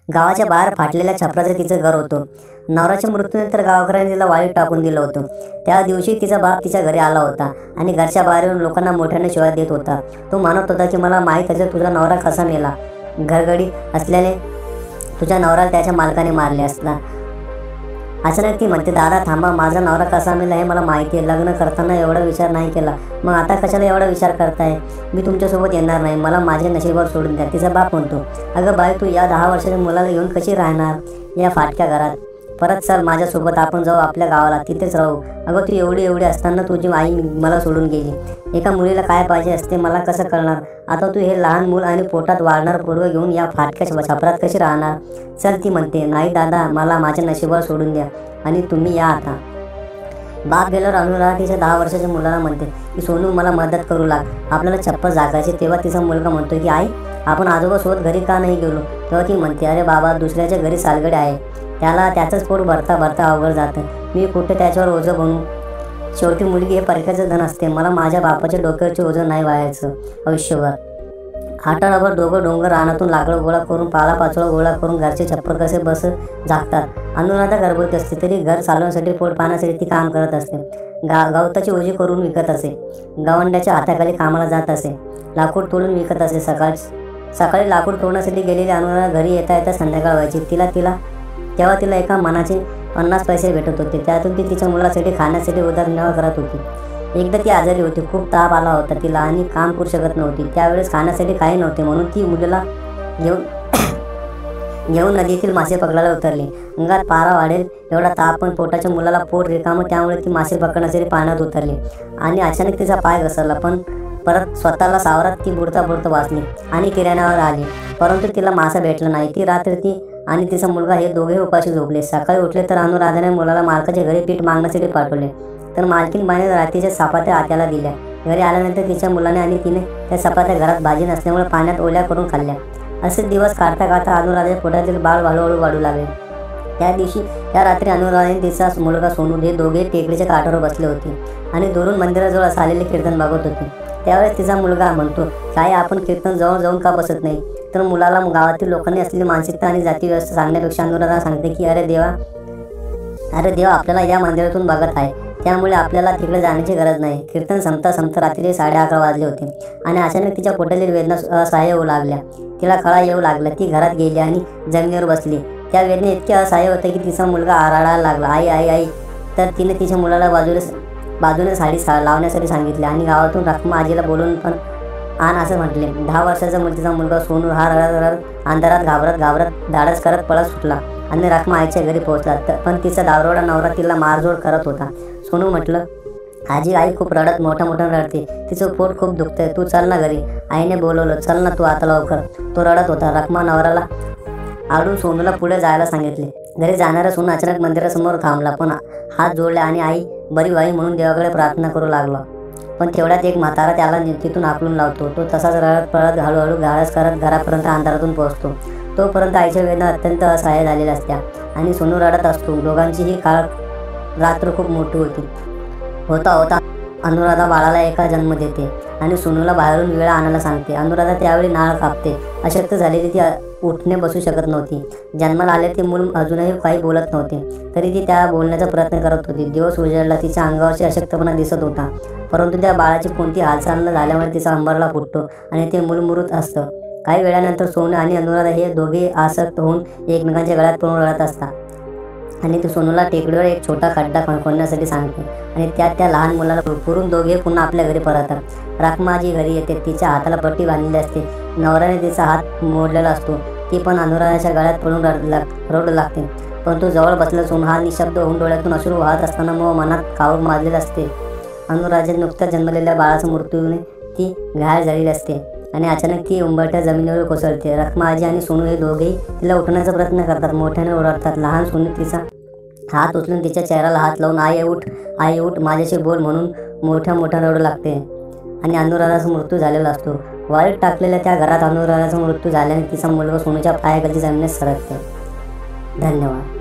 गावाच्या बाहेर फाटलेल्या छपराचं तिचं घर होतं. नवऱ्याच्या मृत्यूनंतर गावकऱ्यांनी तिला वाळीत टाकून दिलं होतं. त्या दिवशी तिचा बाप तिच्या घरी आला होता आणि घरच्या बाहेर येऊन लोकांना मोठ्याने शिव्या देत होता. तो म्हणत होता की मला माहीत आहे तुझा नवरा कसा मेला. घरगडी असल्याने तुझ्या नवऱ्याला त्याच्या मालकाने मारले असला. अचानक ती म्हणते, दादा थांबा, माझा नवरा कसा मेला हे मला माहिती आहे. लग्न करताना एवढा विचार नाही केला, मग आता कशाला एवढा विचार करताय. मी तुमच्यासोबत येणार नाही, मला माझ्या नशिबावर सोडून द्या. तिचा बाप म्हणतो, अगं बाई, तू या 10 वर्षाच्या मुलाला घेऊन कशी राहणार या फाटक्या घरात. परत चल माझ्यासोबत, आपण जाऊ आपल्या गावाला, तिथेच राहू. अगं तू एवढी असताना तुझी आई मला सोडून गेली. एका मुलीला काय पाहिजे असते मला कसं कळणार. आता तू हे लहान मूल आणि पोटात वाढणार पोरगं घेऊन या फाटक्या छपरात कशी राहणार. चल. ती म्हणते, नाही दादा, मला माझ्या नशिबावर सोडून द्या आणि तुम्ही या आता. बाप गेल्यावर अनुराधा तिच्या 10 वर्षाच्या मुलाला म्हणते की सोनू मला मदत करू लाग, आपल्याला चप्पल जागायचे. तेव्हा तिचा मुलगा म्हणतो की आई, आपण आजोबासोबत घरी का नाही गेलो. तेव्हा ती म्हणते, अरे बाबा, दुसऱ्याच्या घरी सालगडे आहे, त्याला त्याचंच पोट भरता अवघड जातं. मी कुठे त्याच्यावर ओझं बनू. शेवटी मुलगी हे परक्याचं धन असते. मला माझ्या बापाच्या डोक्यावरचे ओझं नाही व्हायचं आयुष्यभर. आठवडाभर दोघं डोंगर रानातून लाकडं गोळा करून, पालापाचोळा गोळा करून घरचे छप्पर कसे बस झाकतात. अनुराधा गर्भवती असते तरी घर चालवण्यासाठी, पोट पाहण्यासाठी ती काम करत असते. गवताची ओझी करून विकत असे, गवंड्याच्या हाताखाली कामाला जात असे, लाकूड तोडून विकत असे. सकाळी लाकूड तोडण्यासाठी गेलेली अनुराधा घरी येता संध्याकाळ व्हायची. तेव्हा तिला एका मनाचे 50 पैसे भेटत होते. त्यातून ती तिच्या मुलासाठी खाण्यासाठी उदरनिर्वाह करत होती. एकदा ती आजारी होती, खूप ताप आला होता तिला आणि काम करू शकत नव्हती. त्यावेळेस खाण्यासाठी काही नव्हते म्हणून ती मुलीला घेऊन नदीतील मासे पकडायला उतरली. अंगात पारा वाढेल एवढा ताप, पण पोटाच्या मुलाला पोट रिकामं, त्यामुळे ती मासे पकडण्यासाठी पाण्यात उतरली आणि अचानक तिचा पाय घसरला. पण परत स्वतःला सावरात ती बुडता वाचली आणि किराण्यावर आली. परंतु तिला मासा भेटला नाही. ती रात्री ती आणि तिचा मुलगा हे दोघे उपाशी झोपले. सकाळी उठले तर अनुराधाने मुलाला मालकाच्या घरी पीठ मागण्यासाठी पाठवले. तर मालकीन बाईने रात्रीच्या चपात्या आत्याला दिल्या. घरी आल्यानंतर तिच्या मुलाने आणि तिने त्या चपात्या घरात भाजी नसल्यामुळे पाण्यात ओल्या करून खाल्ल्या. असे दिवस काढता अनुराधाच्या पोटातील बाळ हळूहळू वाढू लागले. त्या रात्री अनुराधाने तिचा मुलगा सोनू हे दोघे टेकडीच्या काठावर बसले होते आणि दुरून मंदिराजवळ असं आलेले कीर्तन बघत होते. त्यावेळेस तिचा मुलगा म्हणतो, काय आपण कीर्तन जवळ जाऊन का बसत नाही. तर मुलाला गावातील लोकांनी असलेली मानसिकता आणि जाती व्यवस्था सांगण्यापेक्षा अनुराधा सांगते की अरे देवा, आपल्याला या मंदिरातून बघत आहे, त्यामुळे आपल्याला तिकडे जाण्याची गरज नाही. कीर्तन संपता रात्री 11:30 वाजले होते आणि अचानक तिच्या पोटातील वेदना असहाय्य होऊ लागल्या. तिला कळा येऊ लागला. ती घरात गेली आणि जमिनीवर बसली. त्या वेदने इतके असहाय्य होते की तिचा मुलगा आरडायला लागला, आई आई आई. तर तिने तिच्या मुलाला बाजूने साडी लावण्यासाठी सांगितले आणि गावातून रखमा आजीला बोलून पण आण असं म्हटले. 10 वर्षाचा तिचा मुलगा सोनू हा अंधारात घाबरत धाडस करत पळत सुटला आणि रखमा आईच्या घरी पोहोचला. पण तिचा दारोडा नवरा तिला मारझोड करत होता. सोनू म्हटलं, आजी, आई खूप रडत मोठ्या रडते, तिचं पोट खूप दुखतंय, तू चल ना घरी. आईने बोलवलं, चल ना तू आता लवकर. तो रडत होता. रखमा नवऱ्याला आडून सोनूला पुढे जायला सांगितले. घरी जाणारा सोनू अचानक मंदिरासमोर थांबला, पण हात जोडले आणि आई बरी व्हावी म्हणून देवाकडे प्रार्थना करू लागला. पण तेवढ्यात एक म्हातारा त्याला तिथून आकलून लावतो. तो तसाच रडत पळत हळूहळू घाळस करत घरापर्यंत अंधारातून पोहोचतो. तोपर्यंत आईच्या वेदना अत्यंत असहाय्य झालेल्या असत्या आणि सोनू रडत असतो. दोघांची ही रात्र खूप मोठी होता अनुराधा बाळाला एका जन्म देते आणि सोनूला बाहेरून वेळा आणायला सांगते. अनुराधा त्यावेळी नाळ कापते. अशक्त झालेली ती उठणे बसू शकत नव्हती. जन्माला आले ते मूल अजूनही काही बोलत नव्हते, तरी ती त्या बोलण्याचा प्रयत्न करत होती. दिवस उजळला. तिच्या अंगावरची अशक्तपणा दिसत होता, परंतु त्या बाळाची कोणती हालचाल न झाल्यामुळे तिचा अंबरला फुटतो आणि ते मूल मुरूत असतं. काही वेळानंतर सोनू आणि अनुराधा हे दोघे आसक्त होऊन एकमेकांच्या गळ्यात पळून रडत असतात आणि ती सोनूला टेकडीवर एक छोटा खड्डा खोदण्यासाठी सांगते आणि त्यात त्या लहान मुलाला पुरून दोघे पुन्हा आपल्या घरी परततात. रखमाजी घरी येते. तिच्या हाताला पट्टी बांधलेली असते. नवऱ्याने तिचा हात मोडलेला असतो. ती पण अनुराधाच्या गळ्यात पळून रडू लागते. परंतु जवळ बसलेला सोनू हा निशब्द होऊन डोळ्यातून अश्रू वाहत असताना मनात कावूर माजलेले असते. अनुराधाच्या नुकत्याच जन्मलेल्या बाळाच्या मृत्यूने ती घायल झालेली असते आणि अचानक ती उंबरट्या जमिनीवर कोसळते. रखमा आजी आणि सोनू हे दोघेही तिला उठवण्याचा प्रयत्न करतात, मोठ्याने ओरडतात. लहान सोनू तिचा हात उचलून तिच्या चेहऱ्याला हात लावून आई उठ माझ्याशी बोल म्हणून मोठ्या रडू लागते आणि अनुराधाचा मृत्यू झालेला असतो. वाळीत टाकलेल्या त्या घरात अनुराधाचा मृत्यू झाल्याने तिचा मुलगा सोनूच्या पायाखाली जमिनीत सरकते. धन्यवाद.